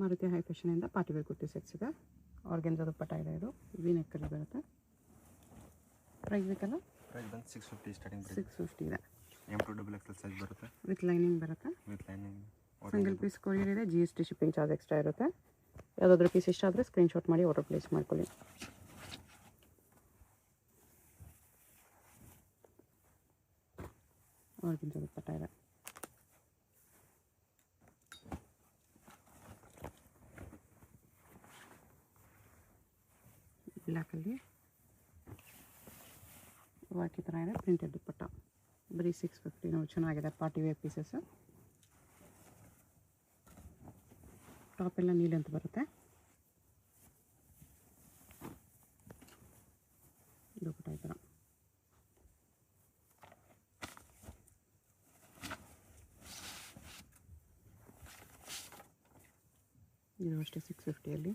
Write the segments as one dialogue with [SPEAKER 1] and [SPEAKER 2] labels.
[SPEAKER 1] Maruti high ಫ್ಯಾಷನಿಂದ party wear kurti sets ಇದೆ. Organza ದುಪ್ಪಟ್ಟ ಇದೆ. ಇದು ವಿ ನೆಕ್ಕಲ್ಲಿ ಬರುತ್ತೆ. ಪ್ರೈಸ್ ಬೇಕಲ್ಲ?
[SPEAKER 2] ಪ್ರೈಸ್ ಬಂದು 650 ಸ್ಟಾರ್ಟಿಂಗ್.
[SPEAKER 1] 650 ಇದೆ.
[SPEAKER 2] M2XL ಸೈಜ್ ಬರುತ್ತೆ.
[SPEAKER 1] ವಿತ್ ಲೈನಿಂಗ್ ಬರುತ್ತೆ.
[SPEAKER 2] With lining.
[SPEAKER 1] Single piece courier ಇದೆ. GST ಶಿಪ್ಪಿಂಗ್ ಚಾರ್ಜ್ ಎಕ್ಸ್ಟ್ರಾ ಇರುತ್ತೆ. ಯಾವುದಾದ್ರೂ ಪೀಸ್ ಇಷ್ಟ ಆದರೆ ಸ್ಕ್ರೀನ್ಶಾಟ್ ಮಾಡಿ ಆರ್ಡರ್ ಪ್ಲೇಸ್ ಮಾಡ್ಕೊಳ್ಳಿ. ಆರ್ಗೆನ್ಜಾ ದುಪ್ಪಟ್ಟ ಇದೆ. ಬ್ಲ್ಯಾಕಲ್ಲಿ ವರ್ಕ್ ಈ ಥರ ಇದೆ. ಪ್ರಿಂಟೆಡ್ ದುಪ್ಪಟ್ಟ ಬರೀ 650. ನೋಡಿ ಚೆನ್ನಾಗಿದೆ ಪಾರ್ಟಿ ವೇರ್ ಪೀಸಸ್. ಟಾಪ್ ಎಲ್ಲ ನೀಲಿ ಅಂತ ಬರುತ್ತೆ. ದುಪ್ಪಟ್ಟ ಈ ಥರ. ಇದು ಅಷ್ಟೇ 650ಅಲ್ಲಿ.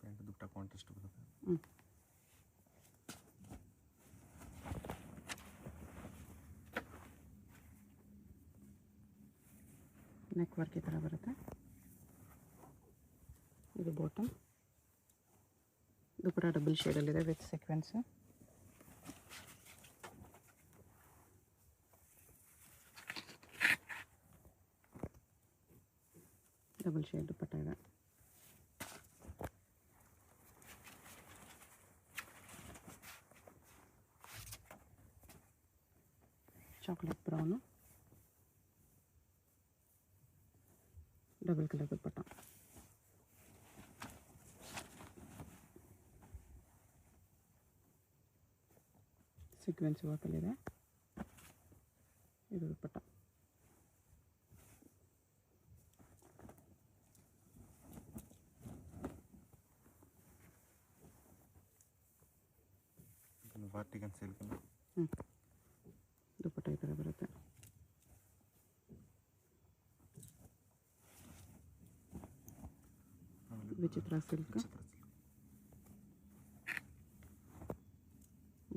[SPEAKER 2] ಪ್ಯಾಂಟ್ ದುಪ್ಪಟ್ಟ ಕಾಂಟ್ರಾಸ್ಟ್ ಬರುತ್ತೆ. ನೆಕ್ ವರ್ಕ್ ಈ ಥರ ಬರುತ್ತೆ. ಇದು ಬಾಟಮ್. ದುಪ್ಪಟ್ಟ ಡಬಲ್ ಶೇಡಲ್ಲಿದೆ with sequins. Double shade dupatta ಇದೆ. Chocolate brown. Double colour dupatta. Sequins ವರ್ಕಲ್ಲಿದೆ. ಇದು ದುಪ್ಪಟ್ಟ. ವಾರ್ಟಿಗನ್ ಸಿಲ್ಕ್.
[SPEAKER 1] ದುಪ್ಪಟ್ಟ ಈ ಥರ ಬರುತ್ತೆ. ವಿಚಿತ್ರ ಸಿಲ್ಕ್.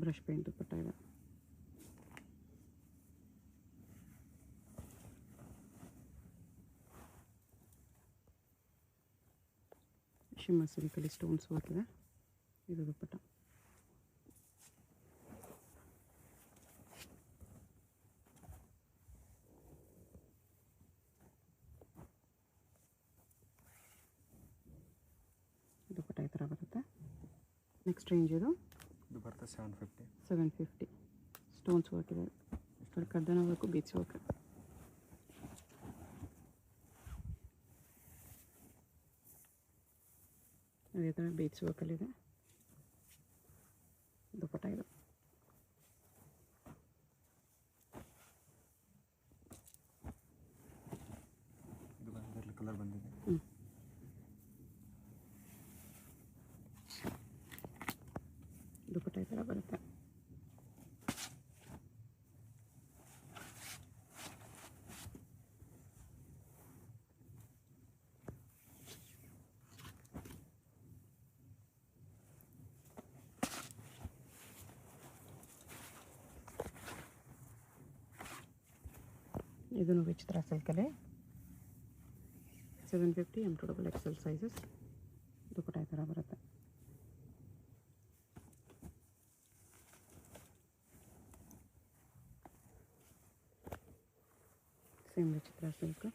[SPEAKER 1] ಬ್ರಷ್ ಪೇಂಟ್ ದುಪ್ಪಟ್ಟ ಇದೆ. ಶಿಮ್ಮರ್ ಸಿಲ್ಕಲ್ಲಿ ಸ್ಟೋನ್ಸ್ ವರ್ಕ್ ಇದೆ. ಇದು ದುಪ್ಪಟ್ಟ. ದುಪ್ಪಟ್ಟ ಈ ಥರ ಬರುತ್ತೆ. ನೆಕ್ಸ್ಟ್ ರೇಂಜ್ ಇದು
[SPEAKER 2] ಬರುತ್ತೆ 750.
[SPEAKER 1] 750. ಸ್ಟೋನ್ಸ್ ವರ್ಕ್ ಇದೆ. ಕರ್ದನ ವರ್ಕು ಬೀಚ್ ವರ್ಕ್. ಅದೇ ಥರ ಬೀಚ್ ವರ್ಕಲ್ಲಿದೆ. ದುಪ್ಪಟ್ಟ ಇದು.
[SPEAKER 2] ಇದು ಬಂದಿರಲಿ ಕಲರ್ ಬಂದಿದೆ.
[SPEAKER 1] ದುಪ್ಪಟ್ಟ ಈ ಥರ ಬರುತ್ತೆ. ಇದನ್ನು ವಿಚಿತ್ರ ಸಿಲ್ಕಲ್ಲಿ 750. M2XL sizes. ದುಪ್ಪಟ್ಟ ಈ ಥರ ಬರುತ್ತೆ. ಸೇಮ್ ವಿಚಿತ್ರ ಸಿಲ್ಕ್.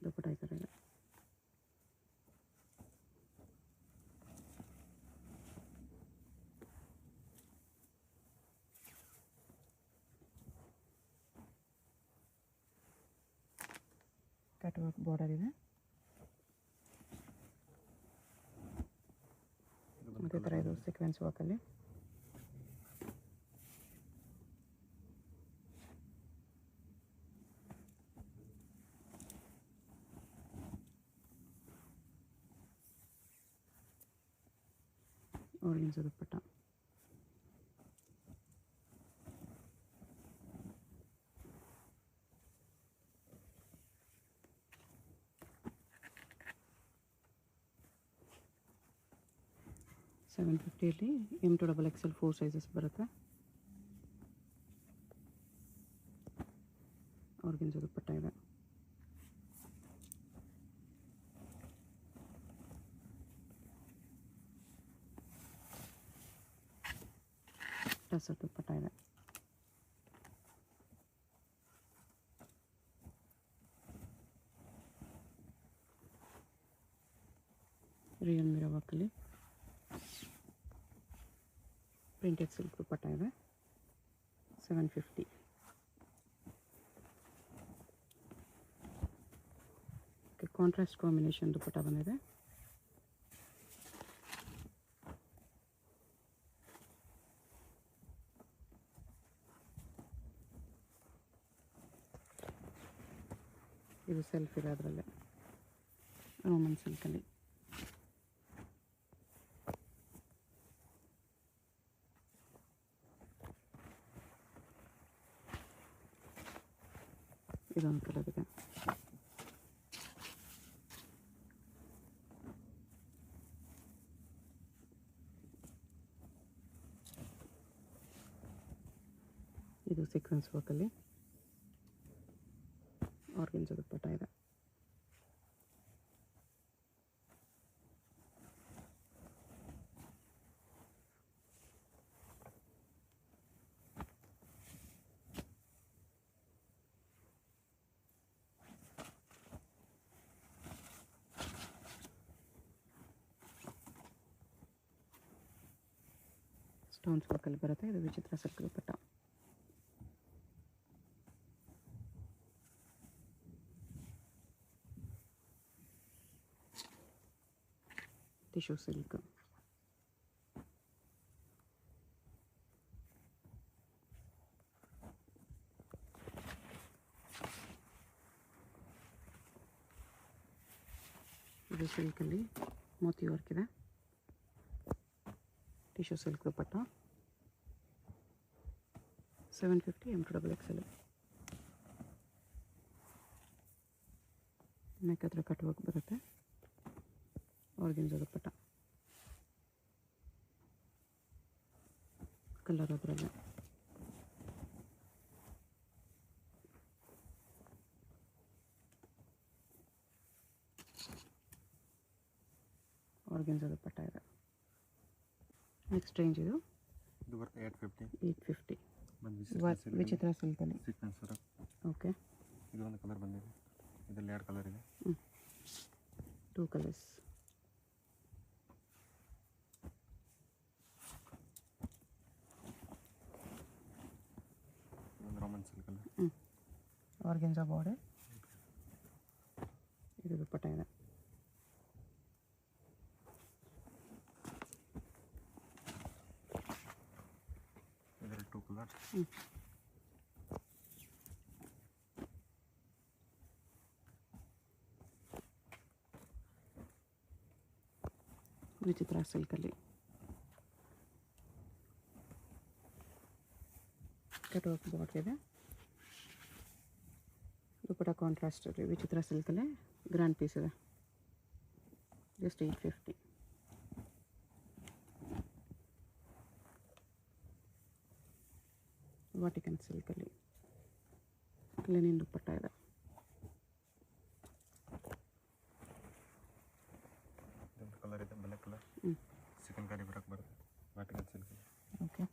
[SPEAKER 1] ದುಪ್ಪಟ್ಟ ಈ ಥರ ಇದೆ. ಕಟ್ ವರ್ಕ್ ಬಾರ್ಡರ್ ಇದೆ. ಮತ್ತು ಥರ ಇದು ಸೀಕ್ವೆನ್ಸ್ ವರ್ಕಲ್ಲಿ. ಆರ್ಗೆನ್ಜಾ ದುಪ್ಪಟ್ಟ. $750 M2XL 4 ಸೈಜಸ್ ಬರುತ್ತೆ. ಆರ್ಗೆನ್ಜಾ ದುಪ್ಪಟ್ಟ ಇದೆ. ಟಸರ್ ದುಪ್ಪಟ್ಟ ಇದೆ. ರಿಯಲ್ ಮಿರರ್ ವರ್ಕಲ್ಲಿ ಪ್ರಿಂಟೆಡ್ ಸಿಲ್ಕ್ ದುಪ್ಪಟ್ಟ ಇದೆ. 750. ಕಾಂಟ್ರಾಸ್ಟ್ ಕಾಂಬಿನೇಷನ್ ದುಪ್ಪಟ್ಟ ಬಂದಿದೆ. ಇದು ಸೆಲ್ಫ್ ಇದೆ, ಅದರಲ್ಲೇ ರೋಮನ್ ಸಿಲ್ಕಲ್ಲಿ. ಇದೊಂದು ಕಲರ್ ಇದೆ. ಇದು ಸೀಕ್ವೆನ್ಸ್ ವರ್ಕಲ್ಲಿ ಆರ್ಗೆನ್ಜಾ ದುಪ್ಪಟ್ಟ ಇದೆ. ಸ್ಟೋನ್ಸ್ ವರ್ಕಲ್ಲಿ ಬರುತ್ತೆ. ಇದು ವಿಚಿತ್ರ ಸಿಲ್ಕ್ ದುಪ್ಪಟ್ಟ. Tissue silk. ಇದು ಸಿಲ್ಕಲ್ಲಿ ಮೋತಿ ವರ್ಕ್ ಇದೆ. Tissue silk dupatta. 750 M2XL. Neck ಹತ್ರ ಕಟ್ ವರ್ಕ್ ಬರುತ್ತೆ. ಆರ್ಗೆನ್ಜಾ ದುಪ್ಪಟ್ಟ. ಕಲರ್ ಅದರಲ್ಲೇ. ಆರ್ಗೆನ್ಜಾ ದುಪ್ಪಟ್ಟ ಇದೆ. ನೆಕ್ಸ್ಟ್ ರೇಂಜ್ ಇದು
[SPEAKER 2] ಬರುತ್ತೆ
[SPEAKER 1] 850.
[SPEAKER 2] ಬಂದು
[SPEAKER 1] ವಿಚಿತ್ರ ಸಿಲ್ಕಲ್ಲಿ
[SPEAKER 2] ಸೀಕ್ವೆನ್ಸ್ ವರ್ಕ್.
[SPEAKER 1] ಓಕೆ.
[SPEAKER 2] ಇದು ಒಂದು ಕಲರ್ ಬಂದಿದೆ. ಇದರಲ್ಲಿ 2 ಕಲರ್ ಇದೆ.
[SPEAKER 1] 2 ಕಲರ್ಸ್.
[SPEAKER 2] ಒಂದು ರೋಮನ್ ಸಿಲ್ಕಲ್ಲಿ.
[SPEAKER 1] ಆರ್ಗೆನ್ಜಾ ಬಾರ್ಡರ್. ಇದು ದುಪ್ಪಟ್ಟ ಇದೆ.
[SPEAKER 2] ಇದರಲ್ಲಿ 2 ಕಲರ್.
[SPEAKER 1] ವಿಚಿತ್ರ ಸಿಲ್ಕಲ್ಲಿ ಕಟ್ ವರ್ಕ್ ಬಾರ್ಡರ್ ಇದೆ. ದುಪ್ಪಟ್ಟ ಕಾಂಟ್ರಾಸ್ಟ್ ವಿಚಿತ್ರ ಸಿಲ್ಕಲ್ಲೇ ಗ್ರ್ಯಾಂಡ್ ಪೀಸ್ ಇದೆ. ಜಸ್ಟ್ 850. ವಾಟಿಕನ್ ಸಿಲ್ಕಲ್ಲಿ ಲೆನಿನ್ ದುಪ್ಪಟ್ಟ ಇದೆ.
[SPEAKER 2] ಇದೊಂದು ಕಲರ್ ಇದೆ, ಬ್ಲ್ಯಾಕ್ ಕಲರ್. ಚಿಕನ್ಕಾರಿ ಬರೋಕ್ಕೆ ಬರುತ್ತೆ. ವಾಟಿಕನ್ ಸಿಲ್ಕ್.
[SPEAKER 1] ಓಕೆ.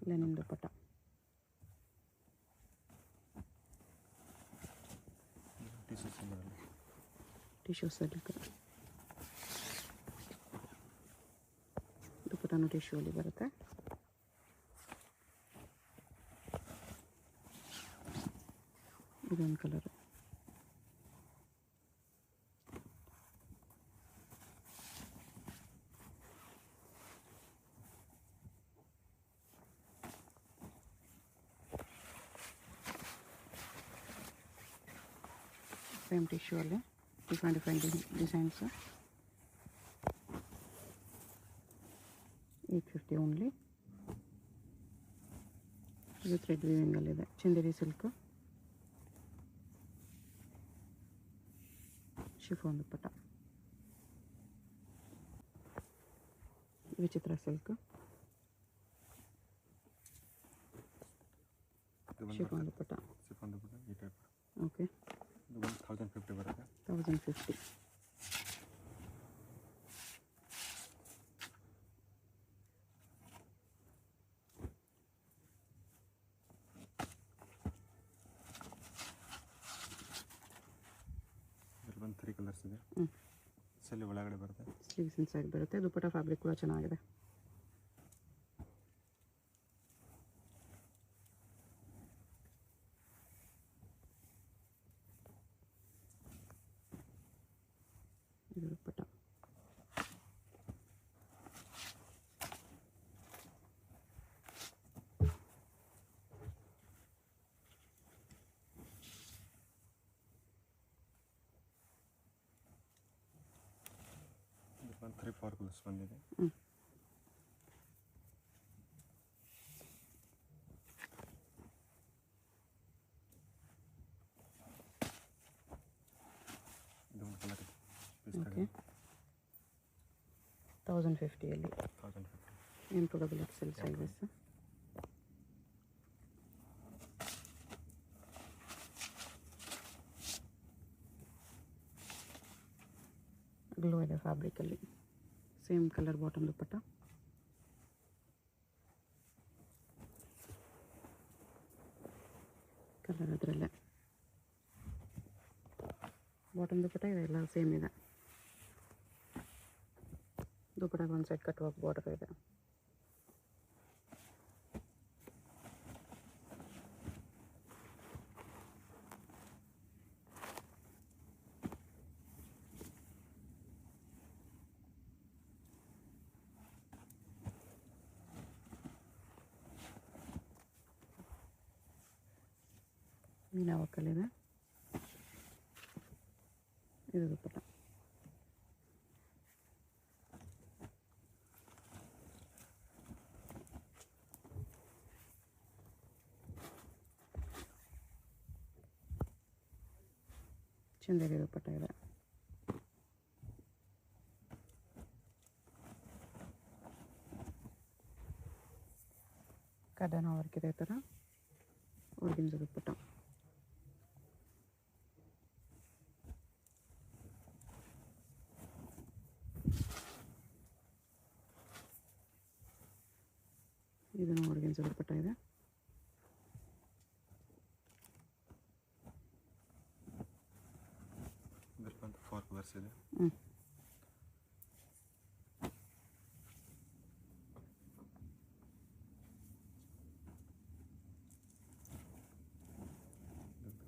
[SPEAKER 1] ಲೆನಿನ್ ದುಪ್ಪಟ್ಟ.
[SPEAKER 2] ಟಿಶ್ಯೂ ಸಿಲ್ಕಲ್ಲಿ.
[SPEAKER 1] ಟಿಶ್ಯೂ ಸಿಲ್ಕ್ ದುಪ್ಪಟ್ಟನು ಟಿಶ್ಯೂ ಅಲ್ಲಿ ಬರುತ್ತೆ. ಇದೊಂದು ಕಲರ್. ಸೇಮ್ ಟಿಶ್ಯೂ ಅಲ್ಲಿ ಡಿಫ್ರೆಂಟ್ ಡಿಸೈನ್ಸ್. 850 ಓನ್ಲಿ. ಇದು ಥ್ರೆಡ್ ವೀವಿಂಗಲ್ಲಿದೆ. ಚಂದೇರಿ ಸಿಲ್ಕ್. ಶಿಫಾನ್ ದುಪ್ಪಟ್ಟ. ವಿಚಿತ್ರ ಸಿಲ್ಕ್. ಶಿಫಾನ್ ದುಪ್ಪಟ್ಟ.
[SPEAKER 2] ಶಿಫಾನ್ ದುಪ್ಪಟ್ಟ ಈ ಟೈಪ್.
[SPEAKER 1] ಓಕೆ.
[SPEAKER 2] ಇದು 1050 ಬರುತ್ತೆ.
[SPEAKER 1] 1050.
[SPEAKER 2] 3 ಕಲರ್ಸ್ ಇದೆ.
[SPEAKER 1] ಹ್ಞೂ,
[SPEAKER 2] ಸಲ್ಲಿ ಒಳಗಡೆ ಬರುತ್ತೆ.
[SPEAKER 1] ಸ್ಲೀವ್ಸ್ ಇನ್ಸೈಡ್ ಬರುತ್ತೆ. ದುಪ್ಪಟ್ಟ ಫ್ಯಾಬ್ರಿಕ್ ಕೂಡ ಚೆನ್ನಾಗಿದೆ. ಇದು ದುಪ್ಪಟ್ಟ.
[SPEAKER 2] ಇದು ಬಂದು 3-4 ಕಲರ್ಸ್ ಬಂದಿದೆ.
[SPEAKER 1] ಹ್ಞೂ,
[SPEAKER 2] ಇದು ಒಂದು ಕಲರ್ ಇದೆ.
[SPEAKER 1] ಓಕೆ. 1050
[SPEAKER 2] 1050.
[SPEAKER 1] M2XL sizes. ಗ್ಲೋ ಇದೆ ಫ್ಯಾಬ್ರಿಕಲ್ಲಿ. ಸೇಮ್ ಕಲರ್ ಬಾಟಮ್ ದುಪ್ಪಟ್ಟ. ಕಲರ್ ಅದರಲ್ಲೇ ಬಾಟಮ್ ದುಪ್ಪಟ್ಟ ಇದೆ, ಎಲ್ಲ ಸೇಮ್ ಇದೆ. ದುಪ್ಪಟ್ಟಾಗ ಒಂದು ಸೈಡ್ ಕಟ್ ವರ್ಕ್ ಬಾರ್ಡರ್ ಇದೆ. ಮೀನಾ ವರ್ಕಲ್ಲಿದೆ. ಇದು ದುಪ್ಪಟ್ಟ. ಚಂದೇರಿ ದುಪ್ಪಟ್ಟ ಇದೆ. ಕದನ ವರ್ಕ್ ಇದೆ. ಈ ಥರ ಹುಡುಗಿನ ದುಪ್ಪಟ್ಟ. ಇದನ್ನು ಹುಡುಗಿನ ದುಪ್ಪಟ್ಟ ಇದೆ.
[SPEAKER 2] ಇದ್ರ ಬಂದು 4 ಕಲರ್ಸ್ ಇದೆ.
[SPEAKER 1] ಹ್ಞೂ,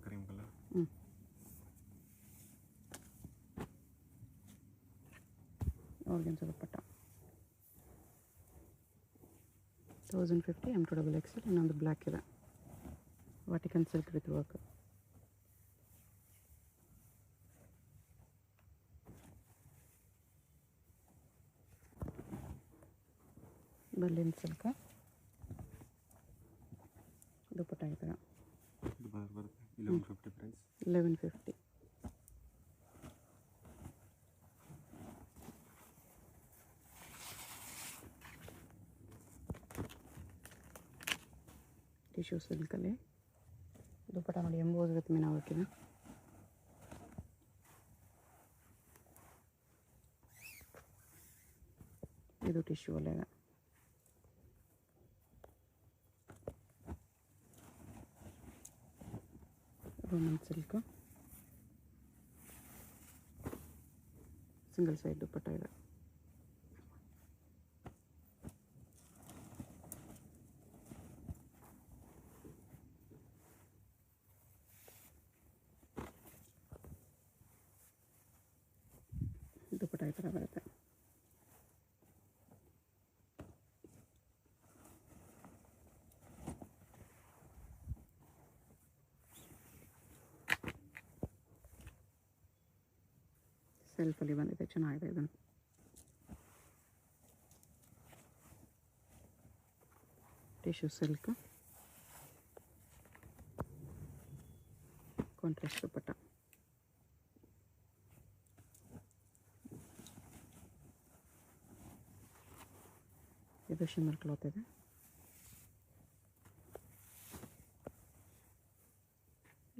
[SPEAKER 2] ಕ್ರೀಮ್ ಕಲರ್.
[SPEAKER 1] ಹ್ಞೂ, ಹುಡುಗಿನ ದುಪ್ಪಟ್ಟ. 1050 M2XL. ಇನ್ನೊಂದು ಬ್ಲ್ಯಾಕ್ ಇದೆ. Vatican silk with work. Berlin silk dupatta ಈ ಥರ.
[SPEAKER 2] ಇದು ಬರುತ್ತೆ 1150 ಪ್ರೈಸ್.
[SPEAKER 1] 1150. ಟಿಶ್ಯೂ ಸಿಲ್ಕಲ್ಲಿ ದುಪ್ಪಟ್ಟ ನೋಡಿ, ಎಂಬೋಸ್ ವಿತ್ ಮೀನಾ ವರ್ಕ್ ಇದೆ. ಇದು ಟಿಶ್ಯೂ ಅಲ್ಲೇ ಇದೆ. ರೋಮನ್ ಸಿಲ್ಕ್ ಸಿಂಗಲ್ ಸೈಡ್ ದುಪ್ಪಟ್ಟ ಇದೆ. ದುಪ್ಪಟ್ಟ ಈ ಥರ ಬರುತ್ತೆ. ಸೆಲ್ಫಲ್ಲಿ ಬಂದಿದೆ, ಚೆನ್ನಾಗಿದೆ. ಇದನ್ನು ಟಿಶ್ಯೂ ಸಿಲ್ಕ್ ಕಾಂಟ್ರಾಸ್ಟ್ ದುಪ್ಪಟ್ಟ. ಇದು ಶಿಮ್ಮರ್ ಕ್ಲಾತ್ ಇದೆ.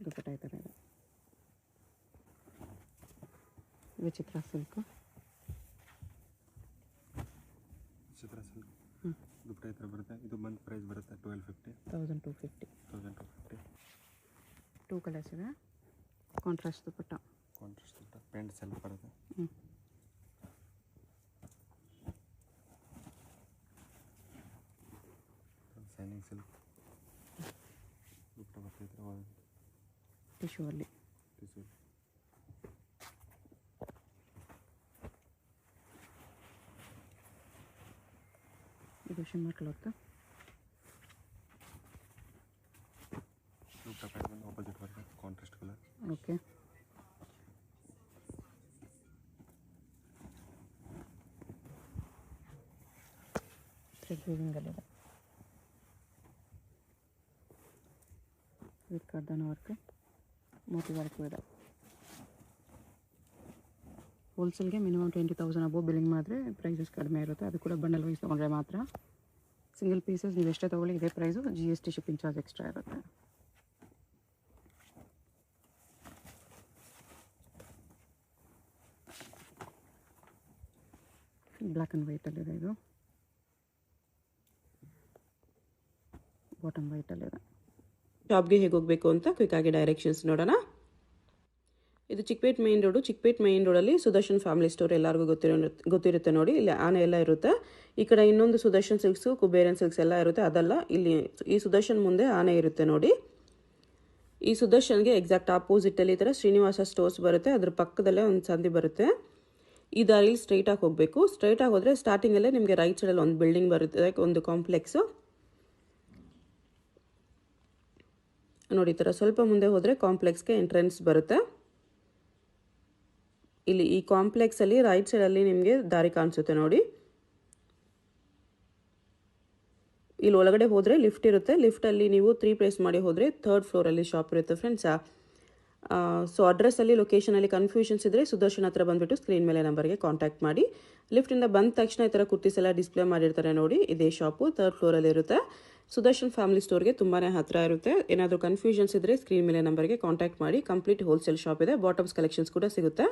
[SPEAKER 1] ದುಪ್ಪಟ್ಟ ಈ ಥರ ಇದೆ. ವಿಚಿತ್ರ ಸಿಲ್ಕ್.
[SPEAKER 2] ಚಿತ್ರ ಸಿಲ್ಕ್ ದುಪ್ಪಟ್ಟ ಈ ಥರ ಬರುತ್ತೆ. ಇದು ಬಂದು ಪ್ರೈಸ್ ಬರುತ್ತೆ 1250.
[SPEAKER 1] 1250.
[SPEAKER 2] 1250.
[SPEAKER 1] 2 ಕಲರ್ಸ್ ಇದೆ. Contrast dupatta.
[SPEAKER 2] Contrast dupatta pants self ಬರುತ್ತೆ. ಶೈನಿಂಗ್ ಸಿಲ್ಕ್ ದುಪ್ಪಟ್ಟ ಬರ್ತೈತೆ ಒಳಗೆ
[SPEAKER 1] ಟಿಶ್ಯೂ ಅಲ್ಲಿ.
[SPEAKER 2] ಟಿಶ್ಯೂ.
[SPEAKER 1] ಇದು ಶಿಮ್ಮರ್ ಕ್ಲಾತ್.
[SPEAKER 2] ದುಪ್ಪಟ್ಟ ಪ್ಯಾಂಟ್ ಬಂದು ಆಪೋಸಿಟ್ ಬರುತ್ತೆ ಕಾಂಟ್ರಾಸ್ಟ್ ಕಲರ್.
[SPEAKER 1] ಓಕೆ. ಥ್ರೆಡ್ ವೀವಿಂಗಲ್ಲಿದೆ. ವಿತ್ ಕರ್ದನ ವರ್ಕ್, ಮೋತಿ ವರ್ಕು ಇದೆ. ಹೋಲ್ಸೇಲ್ಗೆ ಮಿನಿಮಮ್ 20,000 ಅಬೋವ್ ಬಿಲ್ಲಿಂಗ್ ಮಾಡಿದ್ರೆ ಪ್ರೈಸಸ್ ಕಡಿಮೆ ಇರುತ್ತೆ. ಅದು ಕೂಡ ಬಂಡಲ್ ವೈಸ್ ತೊಗೊಂಡ್ರೆ ಮಾತ್ರ. ಸಿಂಗಲ್ ಪೀಸಸ್ ನೀವು ಎಷ್ಟೇ ತೊಗೊಳ್ಳಿ ಇದೇ price. GST shipping charge extra ಇರುತ್ತೆ. ಬ್ಲ್ಯಾಕ್ ಆ್ಯಂಡ್ ವೈಟಲ್ಲಿದೆ. ಇದು ಬಾಟಮ್ ವೈಟಲ್ಲಿದೆ.
[SPEAKER 3] ಶಾಪ್ಗೆ ಹೇಗೆ ಹೋಗಬೇಕು ಅಂತ ಕ್ವಿಕ್ಕಾಗಿ ಡೈರೆಕ್ಷನ್ಸ್ ನೋಡೋಣ. ಇದು Chickpet main road. Chickpet main ರೋಡಲ್ಲಿ ಸುದರ್ಶನ್ ಫ್ಯಾಮಿಲಿ ಸ್ಟೋರ್ ಎಲ್ಲರಿಗೂ ಗೊತ್ತಿರುತ್ತೆ ನೋಡಿ. ಇಲ್ಲಿ ಆನೆ ಎಲ್ಲ ಇರುತ್ತೆ. ಈ ಕಡೆ ಇನ್ನೊಂದು ಸುದರ್ಶನ್ ಸಿಲ್ಕ್ಸು, ಕುಬೇರನ್ ಸಿಲ್ಕ್ಸ್ ಎಲ್ಲ ಇರುತ್ತೆ. ಅದಲ್ಲ, ಇಲ್ಲಿ ಈ ಸುದರ್ಶನ್ ಮುಂದೆ ಆನೆ ಇರುತ್ತೆ ನೋಡಿ. ಈ ಸುದರ್ಶನ್ಗೆ ಎಕ್ಸಾಕ್ಟ್ ಆಪೋಸಿಟಲ್ಲಿ ಈ ಥರ ಶ್ರೀನಿವಾಸ ಸ್ಟೋರ್ಸ್ ಬರುತ್ತೆ. ಅದ್ರ ಪಕ್ಕದಲ್ಲೇ ಒಂದು ಸಂದಿ ಬರುತ್ತೆ. ಈ ದಾರಿಲಿ ಸ್ಟ್ರೈಟಾಗಿ ಹೋಗಬೇಕು. ಸ್ಟ್ರೈಟಾಗಿ ಹೋದರೆ ಸ್ಟಾರ್ಟಿಂಗಲ್ಲೇ ನಿಮಗೆ ರೈಟ್ ಸೈಡಲ್ಲಿ ಒಂದು ಬಿಲ್ಡಿಂಗ್ ಬರುತ್ತೆ, ಒಂದು ಕಾಂಪ್ಲೆಕ್ಸು ನೋಡಿ. ಈ ಥರ ಸ್ವಲ್ಪ ಮುಂದೆ ಹೋದರೆ ಕಾಂಪ್ಲೆಕ್ಸ್ಗೆ ಎಂಟ್ರೆನ್ಸ್ ಬರುತ್ತೆ. ಇಲ್ಲಿ ಈ ಕಾಂಪ್ಲೆಕ್ಸಲ್ಲಿ ರೈಟ್ ಸೈಡಲ್ಲಿ ನಿಮಗೆ ದಾರಿ ಕಾಣಿಸುತ್ತೆ ನೋಡಿ. ಇಲ್ಲಿ ಒಳಗಡೆ ಹೋದರೆ ಲಿಫ್ಟ್ ಇರುತ್ತೆ. ಲಿಫ್ಟಲ್ಲಿ ನೀವು 3 ಪ್ಲೇಸ್ ಮಾಡಿ ಹೋದರೆ 3rd ಫ್ಲೋರಲ್ಲಿ ಶಾಪ್ ಇರುತ್ತೆ ಫ್ರೆಂಡ್ಸ್. ಸೊ ಅಡ್ರೆಸ್ಸಲ್ಲಿ ಲೊಕೇಶನಲ್ಲಿ ಕನ್ಫ್ಯೂಷನ್ಸ್ ಇದ್ದರೆ ಸುದರ್ಶನ್ ಹತ್ರ ಬಂದುಬಿಟ್ಟು ಸ್ಕ್ರೀನ್ ಮೇಲೆ ನಂಬರ್ಗೆ ಕಾಂಟ್ಯಾಕ್ಟ್ ಮಾಡಿ. ಲಿಫ್ಟಿಂದ ಬಂದ ತಕ್ಷಣ ಈ ಥರ ಕುರ್ತೀಸ್ ಎಲ್ಲ ಡಿಸ್ಪ್ಲೇ ಮಾಡಿರ್ತಾರೆ ನೋಡಿ. ಇದೇ ಶಾಪು 3rd ಫ್ಲೋರಲ್ಲಿ ಇರುತ್ತೆ. ಸುದರ್ಶನ್ ಫ್ಯಾಮಿಲಿ ಸ್ಟೋರ್ಗೆ ತುಂಬಾ ಹತ್ತಿರ ಇರುತ್ತೆ. ಏನಾದರೂ ಕನ್ಫ್ಯೂಷನ್ಸ್ ಇದ್ದರೆ ಸ್ಕ್ರೀನ್ ಮೇಲೆ ನಂಬರ್ಗೆ ಕಾಂಟ್ಯಾಕ್ಟ್ ಮಾಡಿ. ಕಂಪ್ಲೀಟ್ ಹೋಲ್ಸೇಲ್ ಶಾಪ್ ಇದೆ. ಬಾಟಮ್ಸ್ ಕಲೆಕ್ಷನ್ಸ್ ಕೂಡ ಸಿಗುತ್ತೆ.